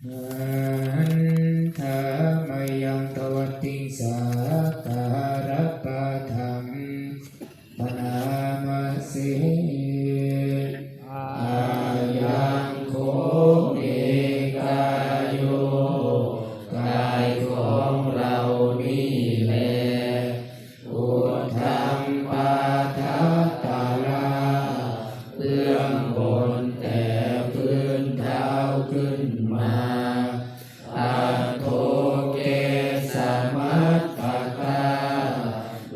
หันธามยังตวัตติสาการะปะธังปนามาสิอายังโคเอกายโยกายของเรานี่แลอุทังปาทัตตาลาเบื้องบนแต่พื้นเท้าขึ้นมาอาโทเกสมัตตกา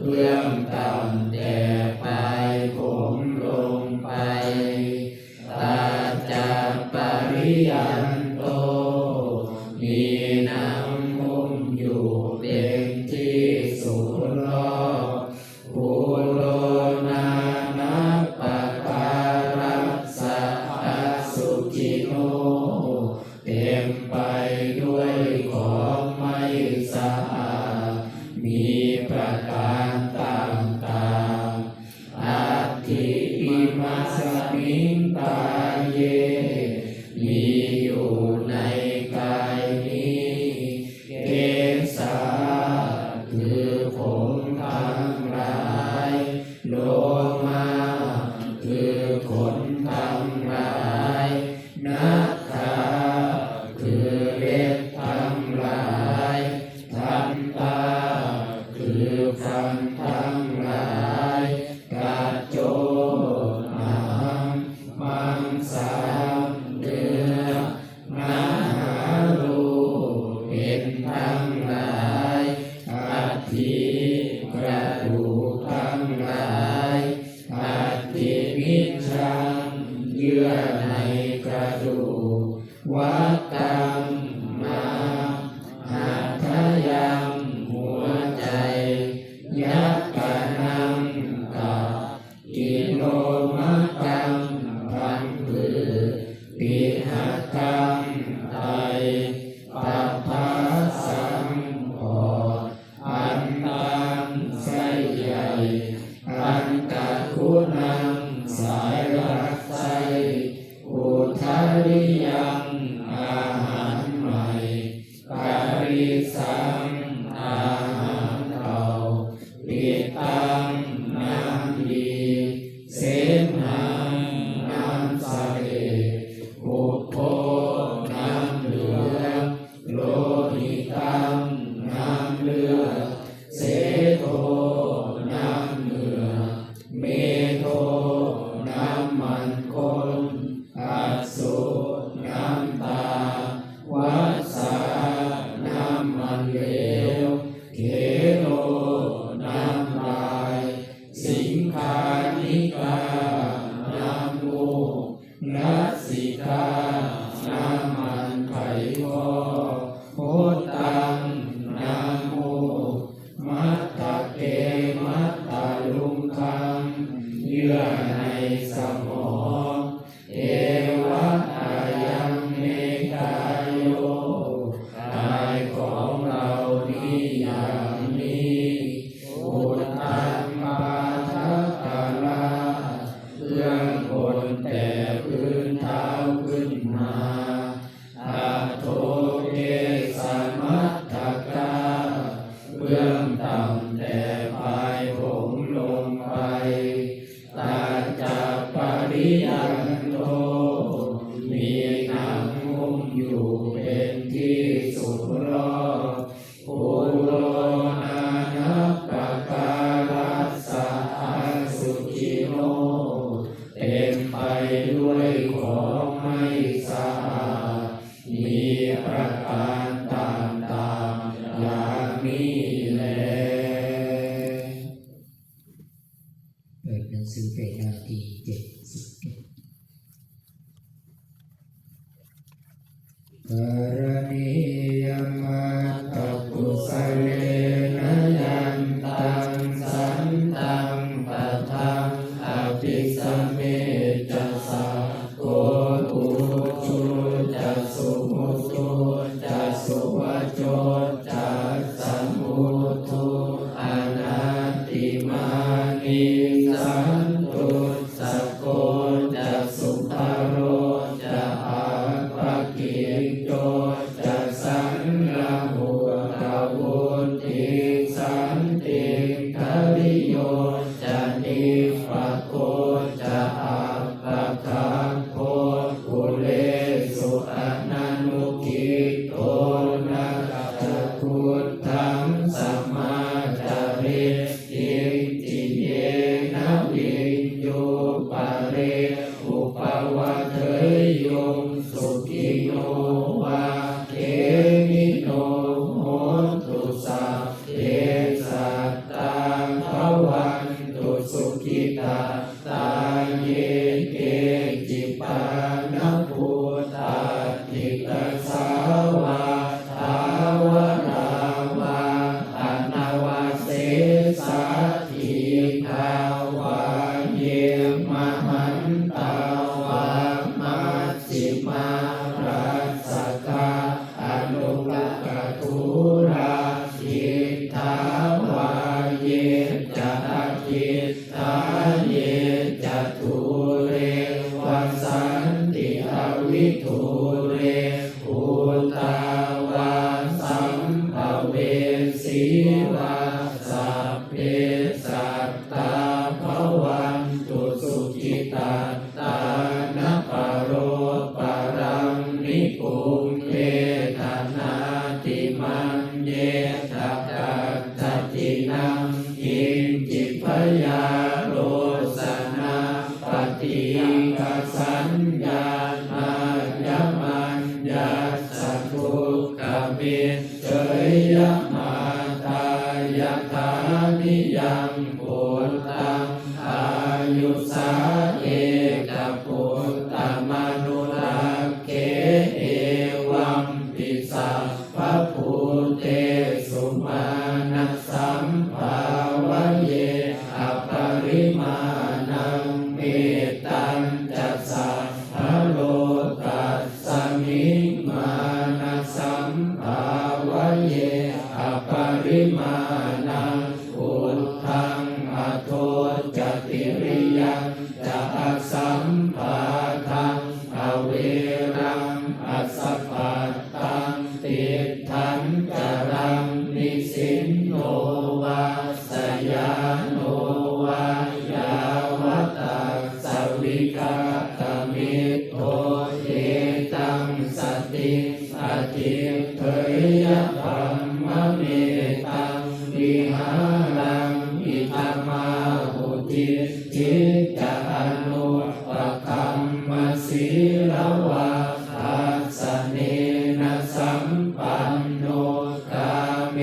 เบื้องต่ำแต่ปลายผมลงไปตาจัปปริยันโตมีน้ำมุ่งอยู่เป็นที่สุดรอบภูโลนานัปปะการัสสะอสุจิโนเต็มไปด้วยของไม่สะอาดมีประการต่างๆอัตถิอิมัสมิงกายเยมีอยู่ในกายนี้เกสาคือผมทั้งหลายโลมาคือขนทั้งหลายนักขาคือเล็บทั้งหลายทันตาคือฟันทั้งหลายกัจโจหางมังสาเนื้อนาหารูเอ็นทั้งหลายอัฐิกระดูกทั้งหลายอัฐิมิจฉังเยื่อในกระดูกวัตตังมาหัตถยังหัวใจยักกะนังกับกิโลมัตตังพังผือปิหัตตังไตปัปภาสังปอดอันตังไส้ใหญ่อันกัดคุณังสายรักไส้อุทาริยังอาหารใหม่การิสังอาหารเก่าปิตังน้ำดีเสมหังน้ำเสลอุปโภน้ำเหลืองโลหิตังน้ำเลือดเสโทน้ำเหงื่อเมโทน้ำมันข้นอัสสุน้ำตาวัสสาน้ำมันเหลวเขโลน้ำลายสิงคานิกาน้ำมูกนัสสิกาน้ำมันไขข้อโพตังน้ำมูกมัตตะเกมัตตะลุงคังเยื่อในสมองเอวะอายังเมกายโยกายของเรานี้อย่างนี้อุตตังปาทัตตาลาเบื้องบนแต่พื้นเท้าขึ้นมาอาโทเกสมัตตกาเบื้องต่ำแต่ปลายผมลงไปตาจัปปริยันโตมีหนังหุ้มอยู่เป็นที่สุดรอบภูโลนานัปปะการัสสะอสุจิโนเต็มไปด้วยของไม่สะอาดมีประการต่างๆอย่างนี้แลเปิดหนังสือไปหน้าที่71การณียมัตตกุสเลนะยันตังสันตังปะทังอภิสัมเมจัสสะโกอุชุจัสสุมุตุจัสสุวะโจจัสสัมมุตุอนัตติมานิสันตุสัพโกจัสสุภโรจะอาภกิโจ วาเขมิโนโหตุสัพเพสัตตาภวันตุสุขิตาตาเยเกจิปานะพุทธาติกสาวาทาวราวาอนาวาเสสาทิทาวาเยมหันตาวามัชฌิมารัสสกาอนุกกทุราทิทาวาเยจะทิทาเยจะทุเรวัสันติอวิทุเรอุตาวาสัมภเวสีวาสัพเพสัตตาภวันตุสุขิตาตานะปโรปรังนิพุงเยธนาติมังเยทัตตะตินังกินจิพยาโลสนาปฏิกัสสัญญาณายมันยัสสะทุกขมิเฉยยมาตายะถานิยังปุตตังอายุสาเอกปุตตมนุรักเขเอวัมปิสัพพะภูเตสุมานัสสัมภาวะเยอปริมาณังเมตตัญจัสสะพะโลกัสสมิมานัสสัมภาวะเยอปริมาณังพุทธังอโทจติริยังจะอัสสัมภาทังอเวรังอัสสะปัตตังติทันจรังนิสินโนวาสยานโนวายาวตาสวิกาตมิโตเอตังสติอธิเถยธัมมเมตังวิหารังอิทัมมาหุติจิตตะอนุปคัมมสีลวาทัสสะเนนะสัมปันโนกาเม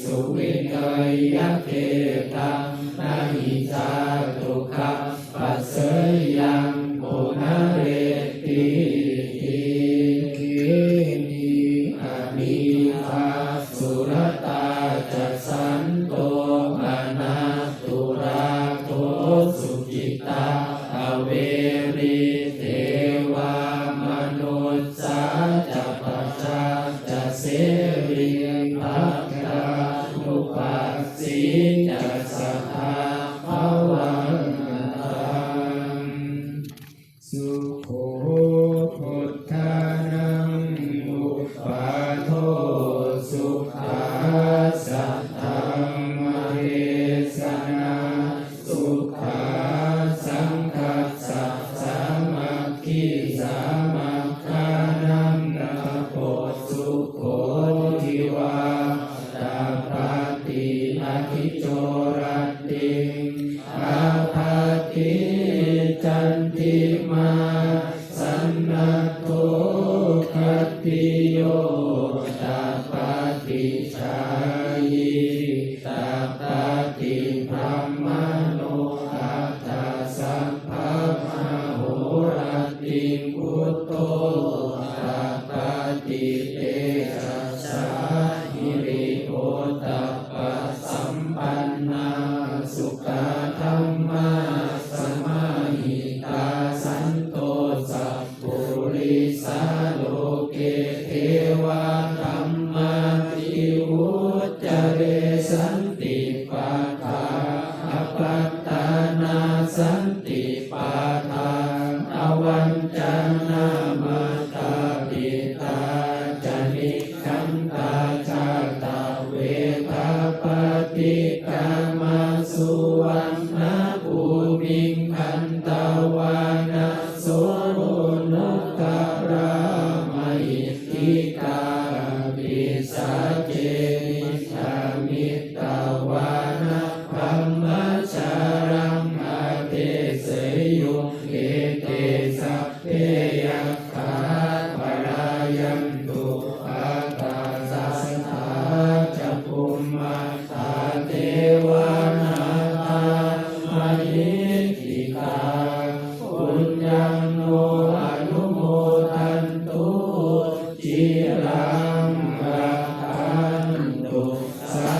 สุวินัยเทตังนาหิจาตุขัปปัสสยังโกนะเรติติเกนิอานิทาสุรตาจัสสันโตอนาตุราโตสุจิตาอเวริเทวามนุสสาจะปัจจาจะเสริภัคคานุปัสสิจะสัทธาภวันตังสุโขพุทธานังอุปาโทสุขาสัทธัมมเทศนาสุขาสังคัสสะสามัคคีสามัคคานังนาโปสุโขทิวาตาปาติอาทิโจรัตติอาภาติจันติมาสันนัตโตคัตติโยตาปาติชายิตาปาติพรหมโนอัตถสัพพะมโหราติพุตโตตาปาติเตชะสาหิริโอตปัสสัมปันนาสุขธัมมาสมาหิตาสันโตสัพพุริสาโลเกเทวาธัมมาติวุจเรสันติปาทาอปัตตานาสันติปาทาอวันจานามาตาปิตาจนิคันตาชาตาเวทาปฏิกามาสุวรรณภูมิงคันตาวานาโสโนตารามหิทิกาปิสาเจนิชามิตา จิรังรักขันตุศา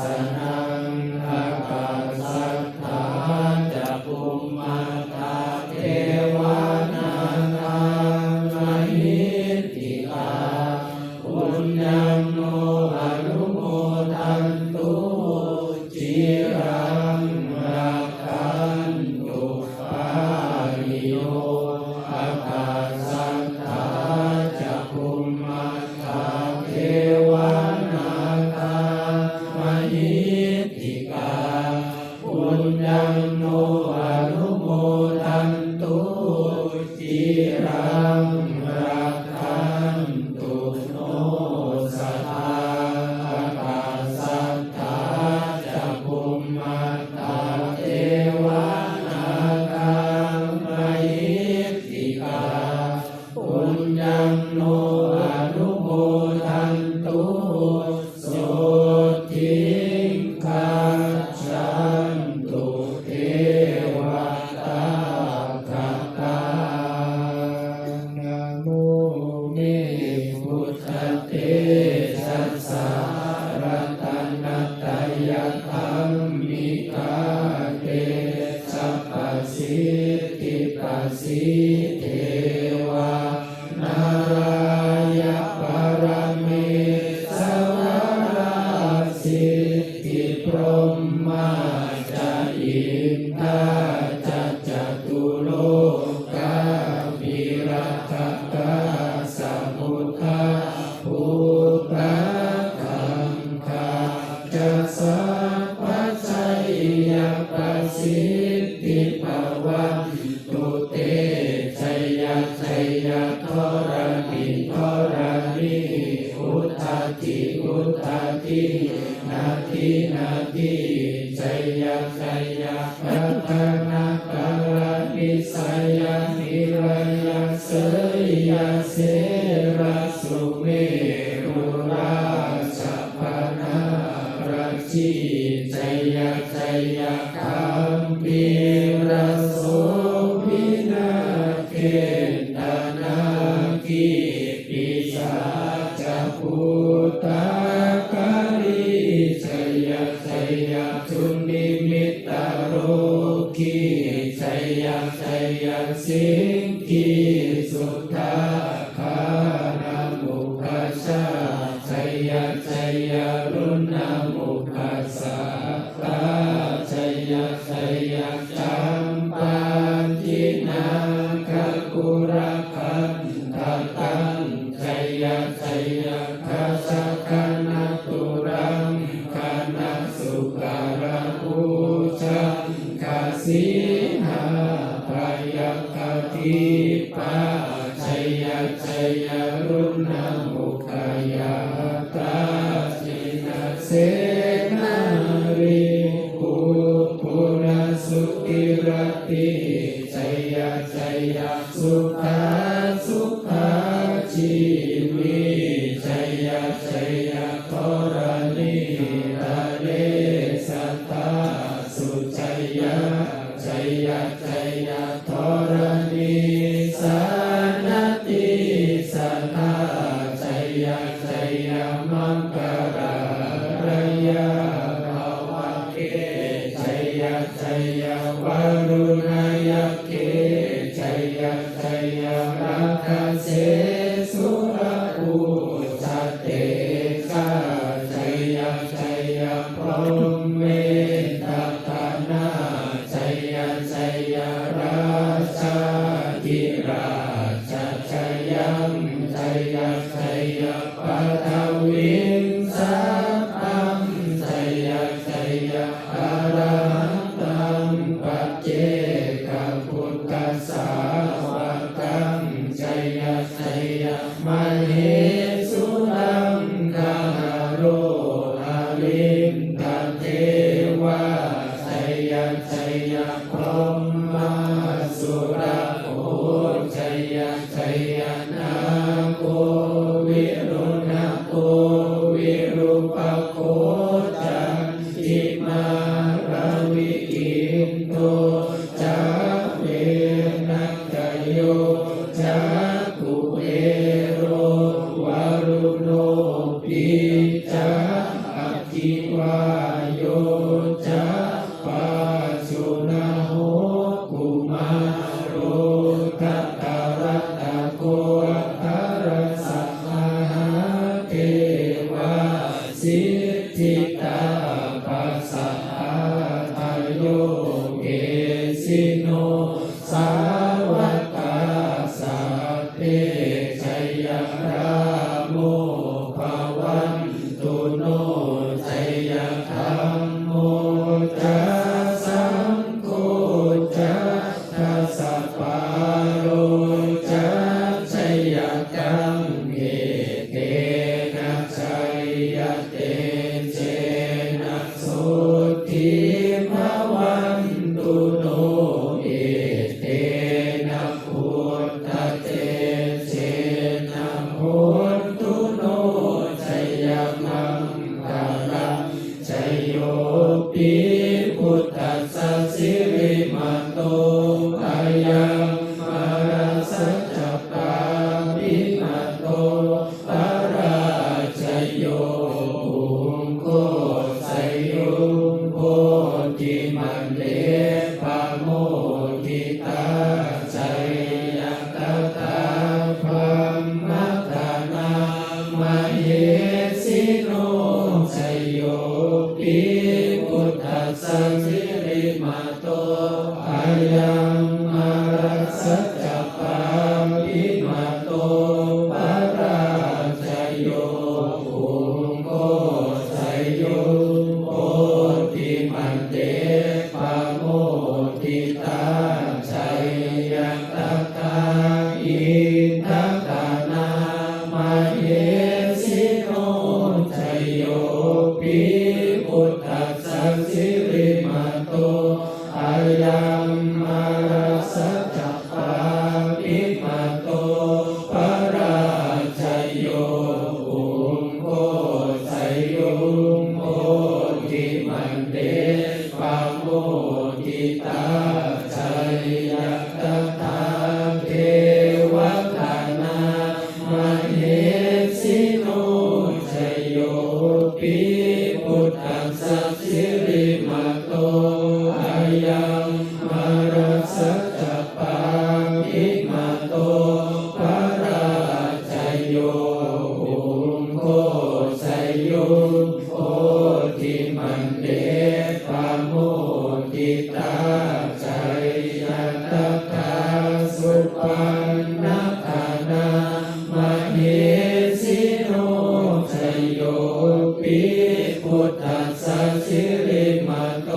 สนังอากัสสัทธาจะภูมิตาเทวานานังมหิทธิกาปุญญังโนอนุโมทันตุจิรังรักขันตุปาริโยอากัสสัทธาจะภูมิตาเทวานานังมหิทธิกาปุญญังโนอนุโมทันตุจิรังรักขันตุโนสัทธาอากัสสัทธาจะภูมิตาเทวานานังมหิทธิกาปุญญังโนอนุโมทันตุโสทิคัจฉันตุเทวตาคัตตานะโมเมพุทธเตสัสสะรัตนัตตยธัมมิกาเตสัพพสิทธิปัสสิเทวานารายปรเมสวราสิทธิพรหมาจะอินทาจะจตุโลกาภิรัตกาสัมพุทธาภูตะคังคาจะสัพพัสสยประสิทธิภวันตุเตชัยยะชัยยะธรณิธรณิอุทธาติอุทธาตินาทินาทิชัยยะชัยยะพัฒนาการนิสัยยะนิรัยยะเสยยะเสระสุเมรุราชพนาราชีชัยยะชัยยะคัมปีระโสวินาเกตนาคิปิสาจะพุตตาคาริชัยยะชัยยะทุนิมิตาโรกิชัยยะชัยยะสิงคิสุทธาคานามุขัสสะชัยยะชัยยะรุณามุขัสสะตาชัยยะชัยยะจัมปันทินังคกุระคันทัตตังชัยยะชัยยะคัสสะคณตุรังคณสุการะอุชังคสิหาปายคติปาชัยยะชัยยะรุณามุขายาตาจินาเสนาริปุปุนาสุกิรติชัยยะชัยยะสุขาสุขาชีวิชัยยะชัยยะธรณิทะเลสัตตาสุชัยยะชัยยะชัยยะธรณิสานติสนาชัยยะชัยยะมังคาราระยะภาวะเกชัยยะชัยยะวรุณายเกชัยยะชัยยะราคะเสสุรภูชเตกาชัยยะชัยยะพรหมเมตตานาชัยยะชัยยะราชาธิราชชัยยังชัยยะชัยยะปัทวิงสัพพังชัยยะชัยยะอะระหังตังปัจเจกพุทธัสสาวกังชัยยะชัยยะมเหสุรังคาโรอลินทเทวาชัยยะชัยยะพรหมาสุระโอชัยยะชัยยะนาโกวิรุณโกวิรูปโคจันติมาราวิกินโตจักเวนักโยจักขุเอโรว อุมโคไสโยโมทิมันเตปะโมทิตาชัยยะตถาเทวคานามเหสิโนชัยโยปิพุทธัสสะสิริมาโตอายังมารัสสะจัปปาอิมาโตปะราชัยโยอุมโคไสโยโพธิมันเตปะโมทิตาชัยยะตถาสุปันนะคานามเหสิโนชัยโยปิพุทธัสสะสิริมาโต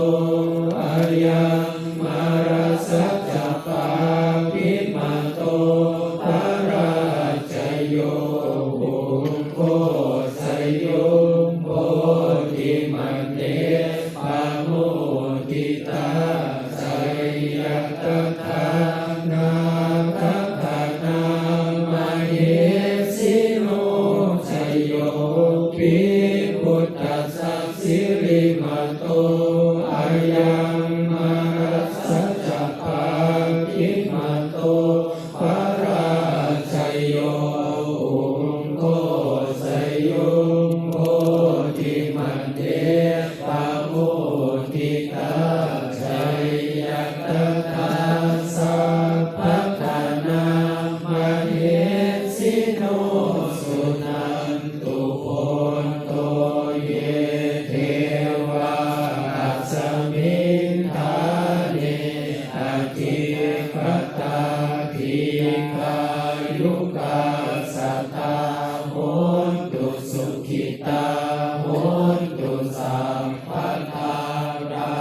อายังมารัสสะจัปปาปิมาโตปะราชัยโยอุมโคไสโยโพธิมันเตปะโมทิตาชัยยะตถานาคานามเหสิโนชัยโยปิพุทธัสสะสิริมาโตอายังมารัสสะจัปปาปิมาโตปะราชัยโยอุมโคไสโยโพธิมันเตปะโมทิตาชัยยะตถาสัพพะทานามเหสิโนสุนันตุโพนโตเยเทวาอัสสมิงทาเนอธิปตาทิคายุกาสัทธาโหนตุสุขิตาโหนตุสัมปทารา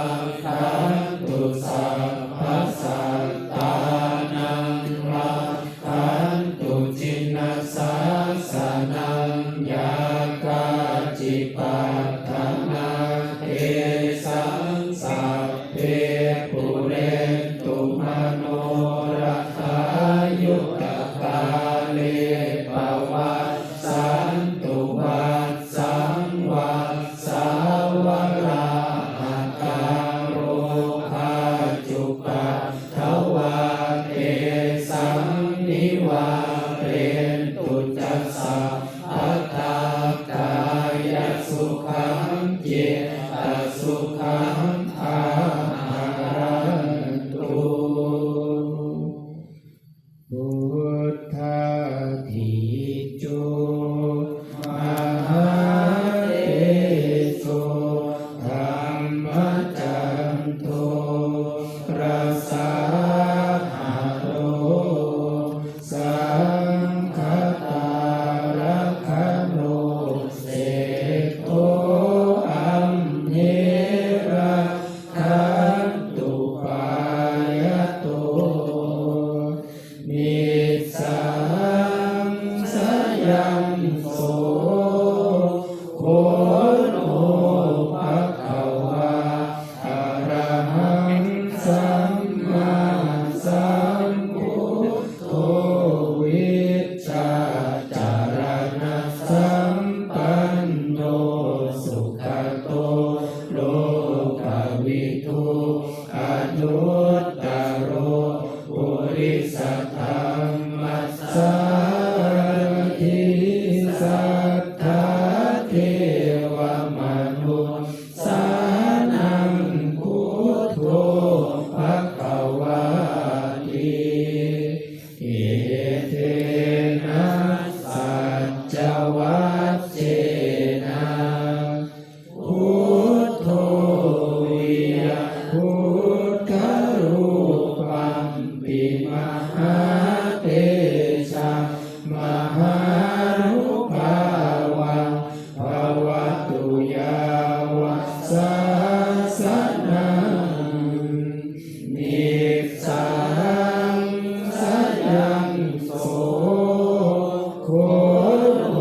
คันตุสัพพสัตตานังราคันตุจินนาสาสนังยากาจิปัฏฐานาเทสังสัพเพปุเรนตุมโนรัฐายุตกาเลปวัสสันตุวัสสังวัสสาวราหกาโรภาจุปัฏฐวาเทสังนิวาเรนตุจัสสะอัตตากายสุขังเจตสุขังอาหารันตุพุทธาทิจุมหาเตโสธัมมจันโทรัสสาหะโรสังฆตารักขโนเสโทอัมเหระคันตุปายโตนิสังสยังโสโคโนภะคะวาอะระหังสัมมาสัมพุทโธวิชชาจารณะสัมปันโนสุขโตโลกวิทูอนุตตโรปุริสธรรมสารถิสัทธาเทวมนุสานังพุทโธภควาติเอเทนะสัจจวัชเชนะพุทโธวิยะพุทธรูปัมปิมหาเตชะมหานุภาวังภวตุยาวสัสสนังนิสังสยังโสโคโน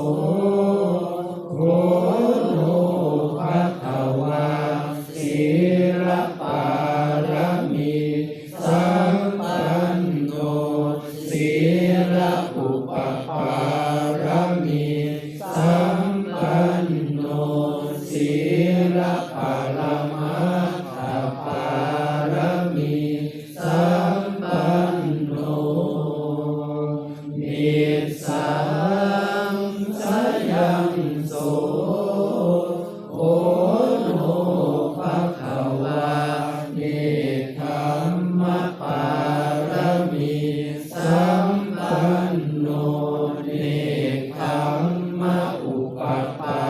โฆโนภะคะวาศีลปารมีสัมปันโนศีลอุปปารมีสัมปันโนศีลปรมัตถปารมีสัมปันโนนิสสังสยังโสโฆโนภะคะวาเนกขัมมะปารมีสัมปันโนเนกขัมมะอุปปา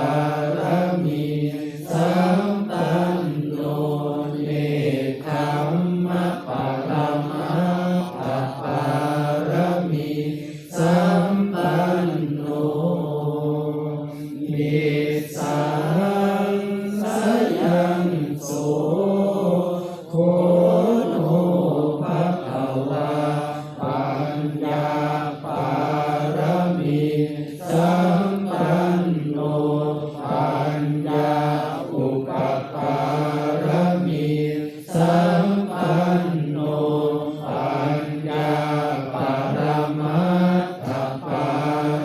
รมีสัมปันโนเนกขัมมะปรมัตถปารมีสัมปันโนนิสสังสยังโสโฆโนภะคะวาปัญญาปารมีสัมปันโนปัญญาอุปปารมีสัมปันโนปัญญาปรมัตถปา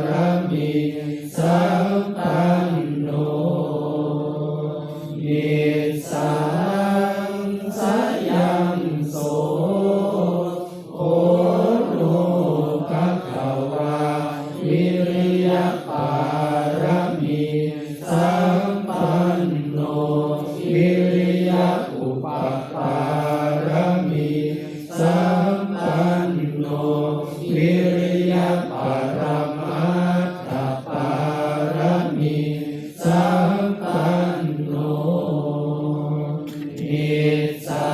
รมีสัมปันโนนิสสังสยังโสโฆโนภะคะวาวิริยปารมีสัมปันโนวิริยอุปปารมีสัมปันโนวิริยปรมัตถปารมีสัมปันโนนิสสั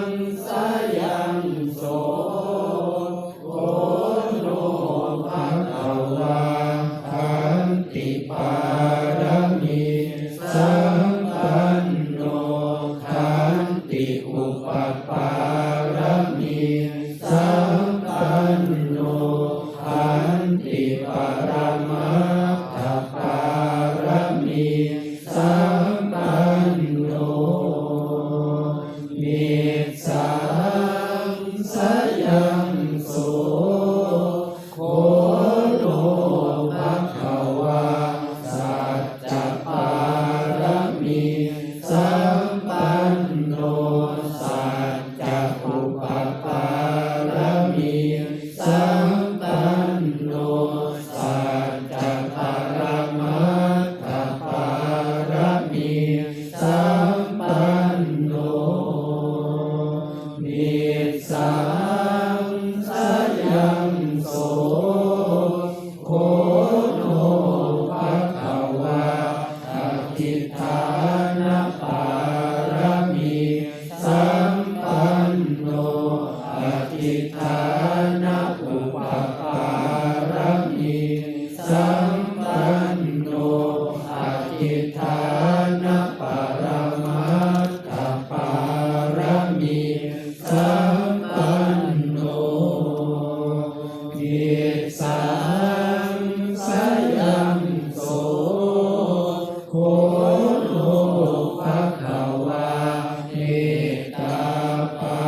งสยังโสโฆโนภะคะวาขันติปารมีสัมปันโนขันติอุปปารมีสัมปันโนขันติปรมัตถปารมีสัมปันโนนิสสังสยังโสโฆโนภะคะวาสัจจะปารมีสัมปันโนสัจจะอุปปารมีสัมปันโนสัจจะปรมัตถปารมีสัมปันโนนิสสังสยังโสโฆโนภะคะวาอธิฏฐานปารมีสัมปันโนอธิฏฐานอุปปารมีสัมปันโนอธิฏฐานปรมัตถปารมีสัมปันโนนิสสังสยังโสโฆโนภะคะวาเอตตาปา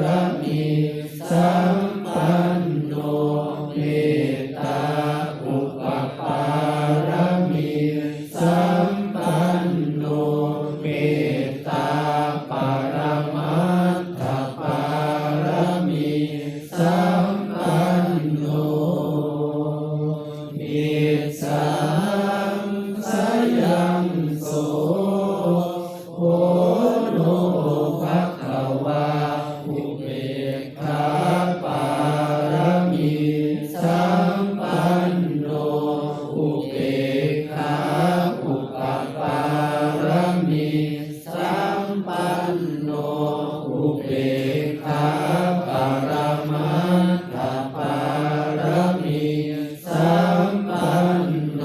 รมีสัมปันโนเอตตาอุปปารมีสัมปันโนเมตตาปรมัตถปารมีสัมปันโนนิสสังสยังโสโฆโนภะคะวาอุเบกขาปารมีสัมปันโนอุเบกขาอุปปารมีสัมปันโนอุเบกขาปรมัตถปารมีสัมปันโน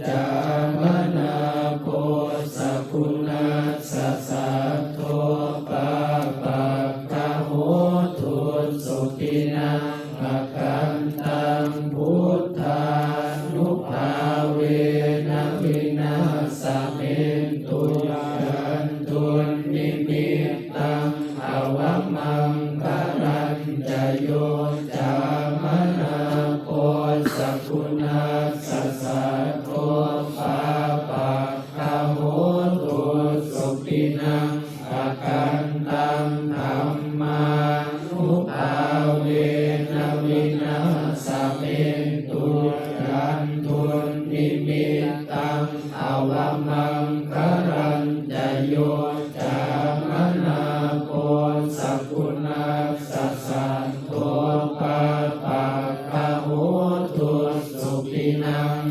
จามนาโคสัพพุนาสัสสะโทปะปะกะโหตุสุตินังภกันตังพุทธานุภาเวนะวินาสเมนตุยันตุนิมิตตังอวมังคารัญจโยจามนาโคสัพพุนาสัสสะโทปะปะกะโหตุสุตินังภกันตังธัมมานุภาเวนะวินาสเมนตุยันตุนิมิตตังอวมังคารัญจโยจามนาโคสัพพุนาสัสสะโทปะปะกะโหตุสุตินัง